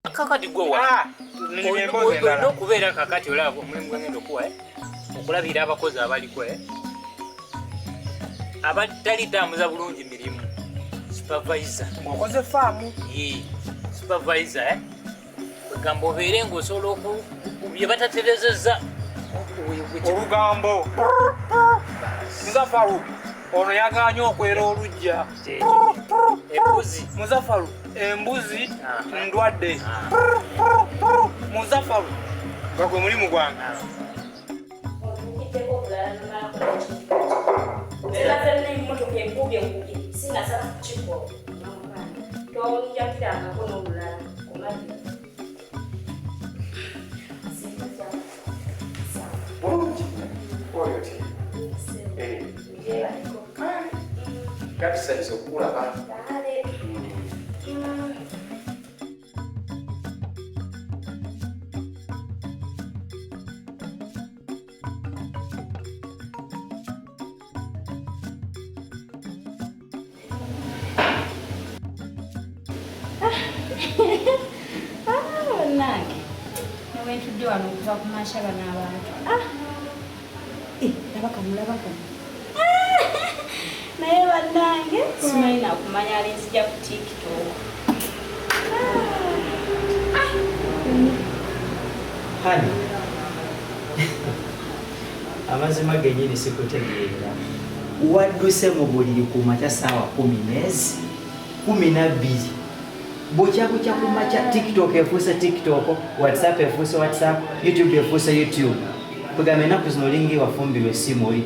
kakati gwe wa no kubeera kakati olaba omulimu gwengendo kuwa okulabira abakozi abaliko abatali tambuza bulungi mirimu supervisor ngokoze faamu supervisor gamba obeere ng'osobola bye bataterezezza olugambo Muzafaru ono yaganye okwera olujja embuzi Muzafaru embuzi ndwadde Muzafaru gwe mulimu gwange Kabisa okula ba. Nange nowentudde wano okuva ku mashaba n'abantu nabakamulabako naye bannange simanyi nakumanya alinzija ku TikTok. Hani amazima genyini sikutegeera wadduse mu buliri ku makya ssaawa 12 bukya ku makya TikTok efuuse TikTok, WhatsApp efuuse WhatsApp, YouTube efuuse YouTube. Kugamba ennaku zino olinga wafumbirwa essimu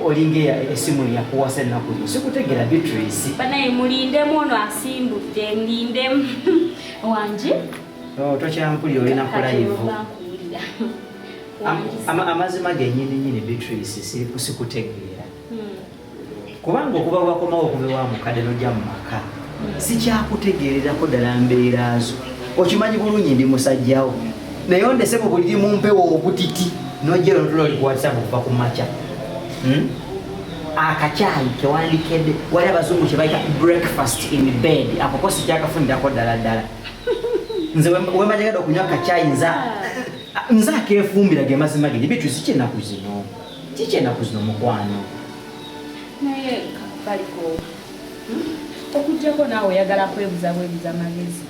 olinga essimu yakuwasa ennaku zino sikutegeera Beatrice. Banaye mulindemu ono asimbudde ndindemu wanje tokyampulira olina kulayivu. Amazima gennyini Beatrice sikutegeera kubanga okuba wakomawo okube wa mukadde nojja mu maka sikyakutegeererako ddala mbeera zo. Okimanyi bulungi ndi musajjawo naye ondese mu buliri mu mpewo obutiti nojja olutula oli ku WhatsApp okuva ku makya akacaayi kewandikedde wali abazungu kye bayita breakfast in bed akoko sikyakafunirako ddala nze wemanyagada okunywa akacaayi nze akeefumbira ge mazima genye Beatrice kikyennaku zino mukwano naye baliko okujjako naawe oyagala kwebuza magezi.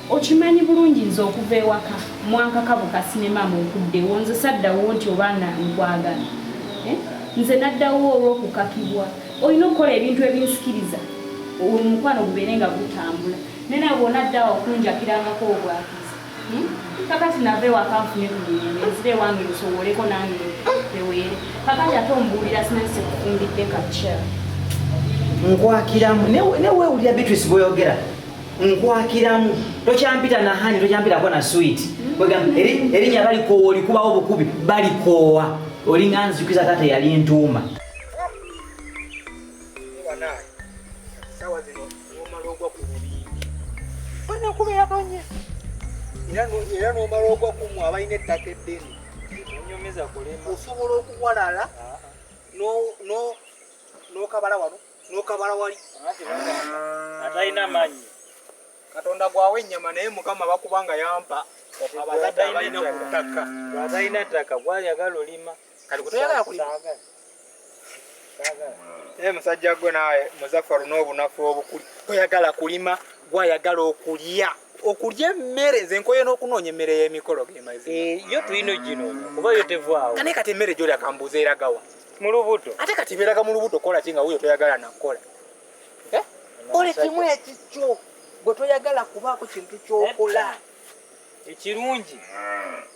Okimanyi bulungi nze okuva ewaka mwankakabuka sinema mukuddewo nze saddawo nti obaana nkwagala nze naddawo olw'okukakibwa. Olina okukola ebintu ebinsikiriza omukwano gubeere nga gutambula naye nawe bw'onaddawo okunjakirangako obwakiza kakati nave ewaka nfune ku mirembe nzire ewange nsobwoleko nange eweere kakati ate ombuulira sinansi sekufumbidde kacya nkwakiramu neweewulira Beatrice bw'oyogera nkwakiramu tokyampita na hani tokyampitako na sweet erinnya balikoowa olikubawo obukubi balikoowa olinga nzijukiza tate yali ntuuma sawa zino n'omala ogwa ku bubindi bana kubeerabanye era n'omala ogwa kumu abalina ettaka eddene onyomeza kulema osobola okuwalala n'okabala wano n'okabala wali atalina maanyi Katonda gwawe ennyama naye Mukama bakubanga yampa abazadde abalina ku ttaka atalina ttaka gwayagala olima kati kutoyagala kulima musajja gwe nawe Muzafaru n'obunafu obukuli toyagala kulima gwayagala okulya emmere nze nkoye n'okunoonya emmere y'emikolo ge mazima yo tulina oginoonya kuba yo tevaawo kane kati emmere gy'olya kambuuza eragawa mu lubuto ate kati beeraga mu lubuto kola kinga wuyo toyagala nakola ole kimu ekikyo gwe toyagala kubaako kintu ky'okola ekirungi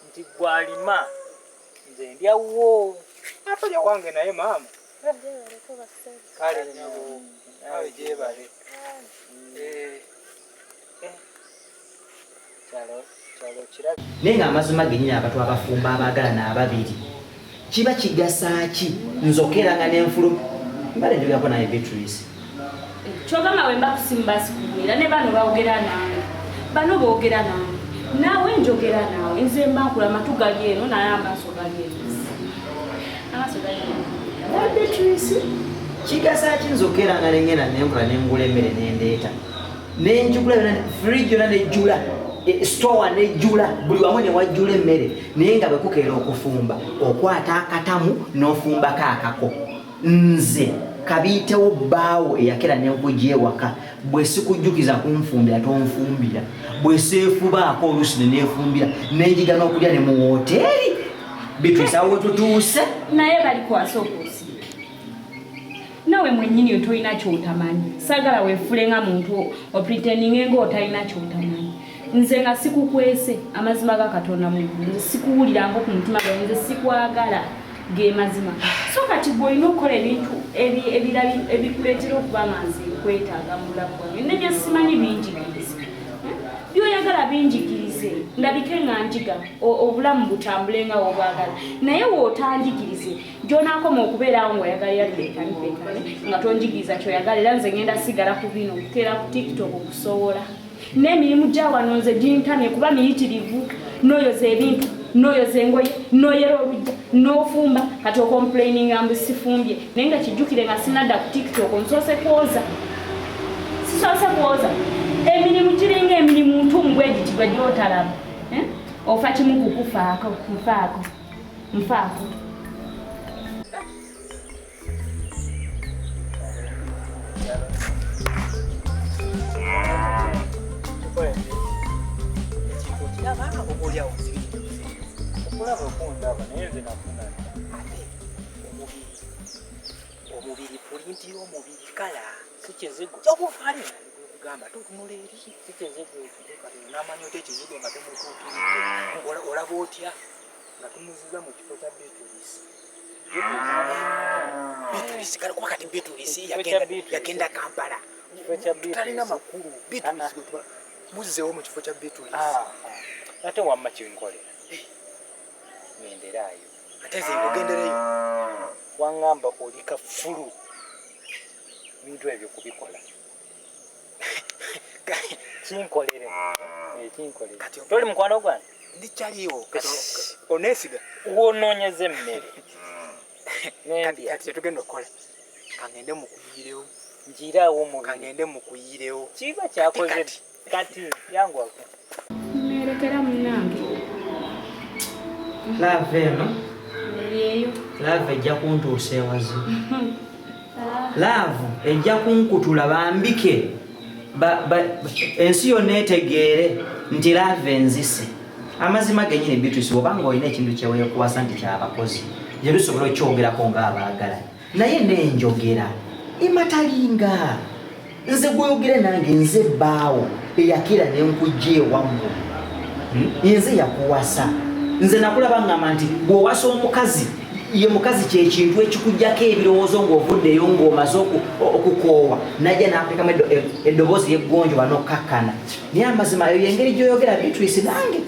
nti gwalima nze ndyawo atolya wange naye maama kale nawe gyebale naye ng'amazima genyini abantu abafumba abaagalana ababiri kiba kigasa ki nzokeranga n'enfulu mbale njogerako naye Beatrice kyogamba bwe mba kusimba sikugwira ne bano bawogera nange bano boogera nange naawe njogera naawe nze mba nkula amatu gali eno naye amaaso gali eno Beatrice kigasa ki nzokeranga nengenda nenkola nengula emmere nendeeta nenjugula fridge yonna nejjula store nejjula buli wamu ne wajjula emmere naye nga bwe kukeera okufumba okwata akatamu n'ofumbako akako nze kabiitewo bbaawo eyakera nenkujja ewaka bwe sikujjukiza kunfumbira tonfumbira bwe seefubaako oluusi ne neefumbira nenjiga n'okulya ne mu woteeri Beatrice awo tutuuse naye balikwasa okusiika nawe mwennyini otolina kyotamanyi sagala weefule nga muntu opretendinge ng'otalina kyotamanyi nze nga sikukwese amazima ga Katonda mu nze sikuwulirango ku mutima gwange nze sikwagala ge mazima so kati bw'olina okukola ebintu ebikuleetera okuba nga nze nkwetaaga mu bulamu bwange ne bye simanyi binjigirize byoyagala binjigirize ndabike nga njiga obulamu butambule nga obwagala naye wootanjigirize gy'onaakoma okubeerawo ng'oyagalira bibeekanibekane nga tonjigiriza kyoyagala era nze ngenda sigala ku bino okuteera ku TikTok okusowola n'emirimu gya wano nze gintamye kuba miyitirivu n'oyoza ebintu n'oyoza engoye n'oyera olujja n'ofumba kati okomplaininga mbu sifumbye naye nga kijjukire nga sinadda ku TikTok nsoose kwoza sisoose kwoza emirimu giringa emirimu ntumbwe egiti gwe gy'otalaba ofa kimu kukufaako nfaako okulaba okundaba naye nze nafuna omubiri pulinti y'omubiri kala si kizigo kyobufaale kugamba tutunula eri si kizigo n'amanyi oti ekizigo nga temutuukirire olaba otya nga tumuziza mu kifo kya Beatrice kale kuba kati Beatrice yagenda Kampala talina makulu Beatrice muzizeewo mu kifo kya Beatrice ate wamma kinkolera ngenderayo ate nze ngogendereyo wangamba oli kafulu bintu ebyo kubikola kinkolere toli mukwano gwange ndikyaliwo onesiga wonoonyeza emmere kati tetugenda okukola kangende mukuyirewo njiraawo omubiri kangende mukuyirewo kiba kyakoze kati yangwako nerekera munange lave eno eyo lave ejja kuntuusa ewazibu laavu ejja kunkutula bambike ensi yonna etegeere nti lave enzise amazima genyini Beatrice obanga olina ekintu kyeweekuwasa nti kyabakozi gye lusobola okyogerako ng'abaagala naye nenjogera ematalinga nze gweyogere nange nze bbaawo eyakira nenkujja ewammwe nze yakuwasa nze nakulaba ngamba nti bw'owasa omukazi ye mukazi kyekintu ekikujjako ebirowoozo ng'ovuddeyo ng'omaze okukoowa najja n'akwekamu eddoboozi y'eggonjoba n'okkakkana naye amazima eyo yengeri gy'oyogera Beatrice nange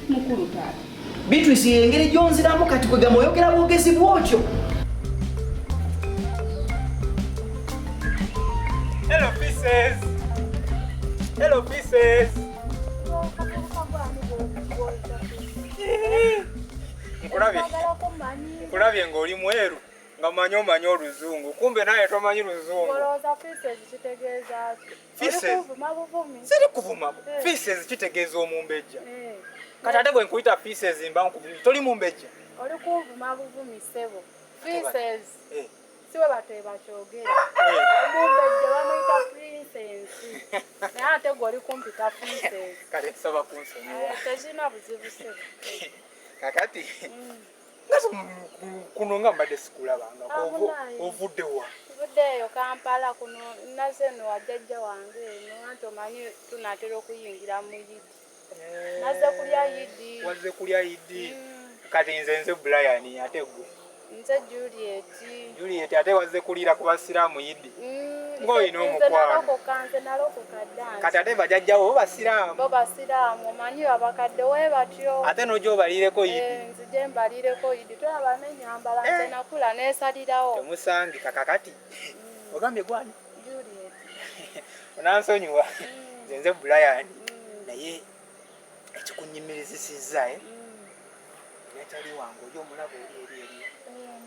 mukulu taata Beatrice yengeri gy'onziramu kati kwegamba oyogera bwogezi bwotyo. Hello pieces. Hello pieces. Nkulabye ng'oli mweru nga manyi oluzungu kumbe naye tomanyi luzungu. Siri kuvuma. Pieces kitegeeza omumbejja. Kati ate bwe nkuyita pieces mba nkuvuma toli mumbejja. Oli kuvuma buvumi ssebo. Pieces. Siwe bateba kyogera. Omumbejja bamuyita princess. Naye ate gw'oli kumpita pieces. Kale nsaba kunsonyiwa. Tezina buzibu ssebo. Kakati ngaso kuno nga mbadde sikulabanga ovudde wa vuddeeyo Kampala kuno naze no wajjajja wange eno anti omanyi tunatera okuyingira mu yidi naze kulya yidi wazze kulya yidi kati nze Brian ate gwe nze Juliet ate wazze kulira ku basiraamu yidi ng'olina omukwano kati ate bajjajjawo bo basiraamu omanyi abakadde we batyo ate n'ojja obalireko yidi nzije mbalireko yidi tolaba n'ennyambala nze nakula neesalirawo temusangika kakati ogambye gwani Juliet onansonyiwa nze Brian naye ekikunyimirizisizza natali wange oli omulaba oli eri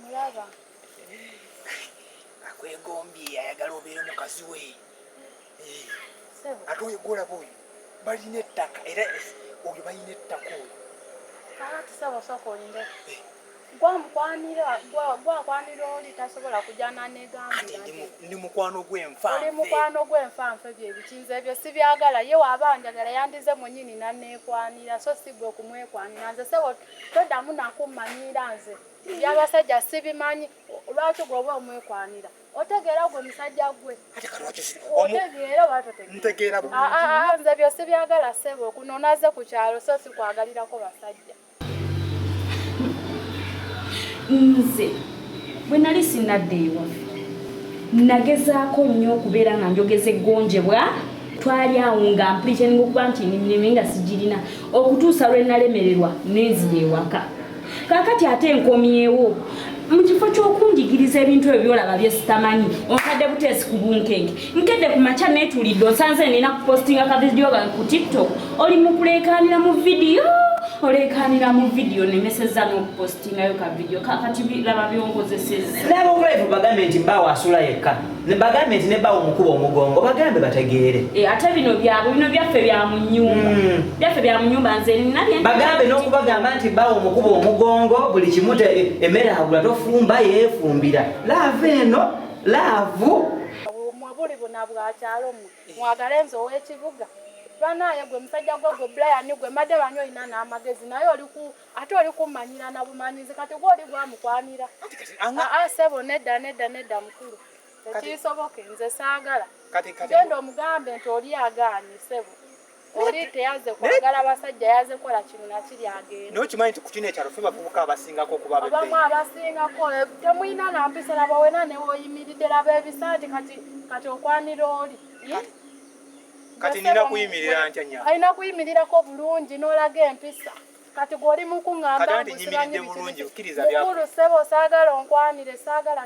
mulaba akwegombye ayagala obeere mukazi we sebo ate gola boyo balina ettaka era oyo balina ettaka oyo kati sebo sokolinde gwakwanira oli tasobola kujana negambira ndi mukwano gw'enfa oli mukwano gw'enfanfe byebikinze ebyo sibyagala ye waabanjagala yandize mwenyini nanekwanira so sigwe okumwekwanira nze sebo toddamu nakummanyira nze byabasajja sibimanyi lwaki gwoba omwekwanira otegeera gwe musajja gwe otegeera ntegeera nze byo sibyagala sebo kuno naze ku kyalo so sikwagalirako basajja nze bwe nali sinadde ewaffe nagezaako nnyo okubeera nga njogeza eggonjebwa twali awo nga mpuliteninga okuba nti nnimi nga sigirina okutuusa lwe nalemererwa nenzira ewaka kaakati ate nkomyewo mu kifo ky'okunjigiriza ebintu ebyo byolaba bye sitamanyi onkadde buteesi ku bunkenke nkedde ku makya neetulidde osanze nina kupostinga ka vidiyo gange ku tiktok oli mu kuleekaanira mu vidiyo oleekaanira mu vidiyo nemeseza n'okupostingayo ka vidiyo kakati laba byonkozeseza nabo live bagambe nti mbaawo asula yekka ne bagambe nti ne baawo omukuba omugongo bagambe bategeere ate bino byabwe bino byaffe bya mu nnyumba byaffe bya mu nnyumba nze nina bagambe n'okubagamba nti baawo omukuba omugongo buli kimu emmere agula tofumba yeefumbira laavu eno laavu mwabuli buna bwakyalo mwagale nze ow'ekibuga banaye gwe musajja gwe Brian gwe madde banyo ina n'amagezi naye ate oli kummanyira na bumanyizi kati gwoli gwamukwanira sebo nedda mukulu tekisoboke nze saagala genda omugambe nti oli agaanye sebo oli teyaze kwagala abasajja yaze kola kino nakiri agenda nokimanyi nti ku kino ekyalo fe bavubuka abasingako okuba abamu abasingako temuyina nampisa laba wena newoyimiridde laba ebisaati kati okwanira oli kati nina kuyimirira ntya nya alina kuyimirirako bulungi n'olaga empisa kati gw'oli mukuŋŋamba nyimiride bulungi okkiriza byako mukulu sebo saagala onkwanire saagala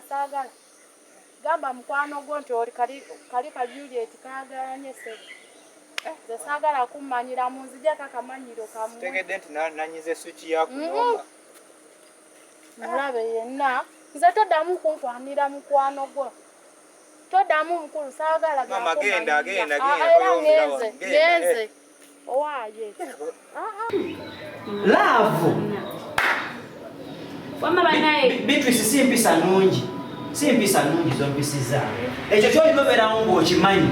gamba mukwano gwo nti oli kali ka Juliet kaaganye sebo nze saagala kummanyira munzijako akamanyiro kamu tegedde nti nanyize suki yakunyomba mulabe yenna nze toddamu kunkwanira mukwano gwo toddamu mukulu saagala mama genda ngenze owaaye laavu wama banaye Beatrice si mpisa nnungi zompisiza ekyo kyoliboberawo ng'okimanyi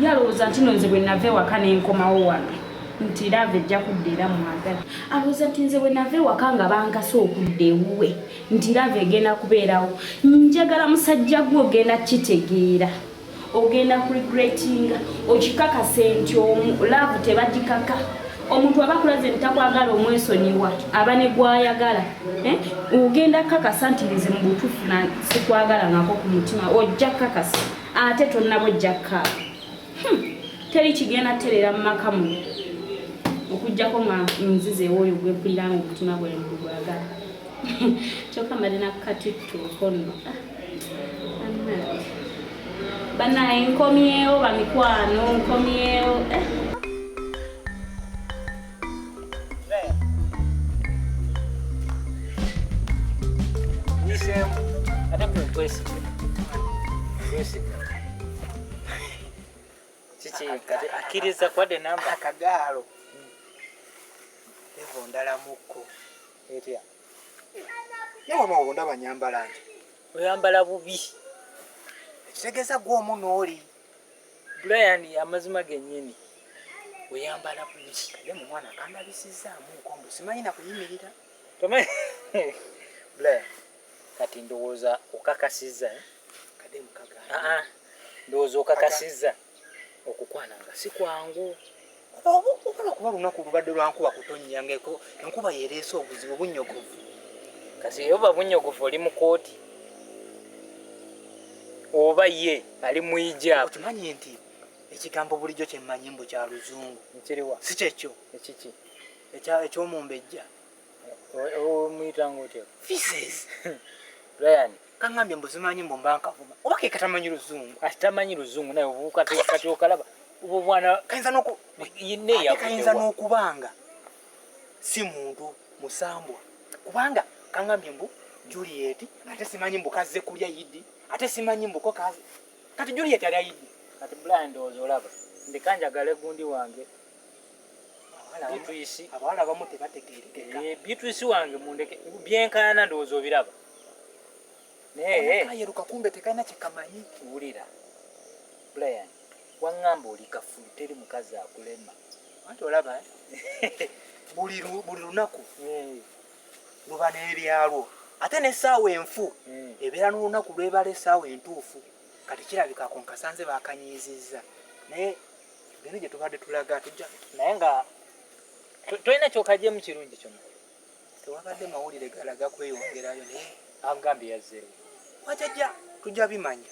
yalowooza nti nonze bwe nava ewaka nenkomawo wano nti lava ejja kuddeera mwagala alowooza nti nze bwe nava ewaka nga bankasa okudda ewuwe nti lava egenda kubeerawo njagala musajja gwe ogenda kitegeera ogenda kuregretinga okikakase nti lava tebagikaka omuntu abakulaze ntakwagala omwesonyiwa aba ne gwayagala ogenda kakasa nti nze mu butuufu sikwagala ngako ku mutima ojja kakasa ate tonnabojja kkaaba teri kigenda terera mu maka muno okujjako nga nzize oyo gwempulira nga omutima gwe gwagala kyokka mbadde nakukatittuuko nno banaye nkomyewo bamikwano nkomyewo ate kwesiga kiki kati akkiriza kwadde namba akagaalo evo ndala mukko etya yewama obunda banyambala nti oyambala bubi ekitegeeza gw'omu n'oli Brian amazima gennyini oyambala bubi kade mu mwana kandabisizaamu nkombo simanyi nakuyimirira tomanyi Brian kati ndowooza okakasizza kade mukagaalo ndowooza okakasizza okukwana nga si kwangu okola kuba lunaku lubadde lwankuba kutonyangeko enkuba yereese obuzibu bunnyogovu kasi yoba bunnyogovu oli mu kooti oba ye ali mu ijaabu okimanyi nti ekigambo bulijjo kyemmanyi mbu kya luzungu nkiriwa si kyekyo ekiki ekyomumbejja omuyitanga otya feces Brian kaŋŋambye mbu simanyi mbu mba nkavuma oba ke katamanyi luzungu atamanyi luzungu naye kati okalaba oba obwana kayinza n'okubanga si muntu musambwa kubanga kaŋŋambye mbu Juliet ate simanyi mbu kazze kulya yidi ate simanyi mbuko kazi kati Juliet ali ayidi kati Brian ndowooza olaba ndikanjagala gundi wange Beatrice abawala abamu tebategeerekeka Beatrice wange mundeke byenkana ndowooza obiraba naye kayeruka kumbe tekalina kyekamanyi wulira Brian waŋŋamba oli kafulu teri mukazi akulema anti olaba buli lunaku luba n'ebyalwo ate n'essaawa enfu ebeera n'olunaku lwebala essaawa entuufu kati kirabika ako nkasanze bakanyiizizza naye bino gye tubadde tulaga tujja naye nga tolina kyokajjemu kirungi kyonna tewabadde mawulire galaga kweyongerayo naye agambye yazzeewo wajajja tujja bimanya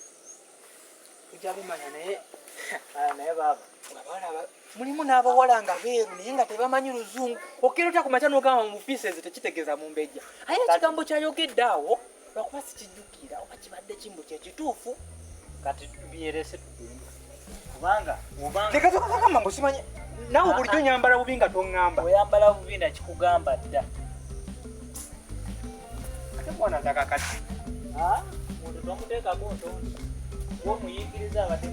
naye naye baaba mulimu n'abawala nga beeru naye nga tebamanyi luzungu okirota ku makya n'ogamba mu pieces tekitegeeza mu mbejja aye ekigambo kyayogedde awo lwakuba sikijjukira oba kibadde kimbu kyekituufu kati byerese tugende kubanga tekazokakagamba mbu simanyi naawe bulijjo nyambala bubi nga toŋŋamba oyambala bubi nakikugamba dda ate mwana ntaka kati muntu tomuteekako ntondi omuyigiriza abadde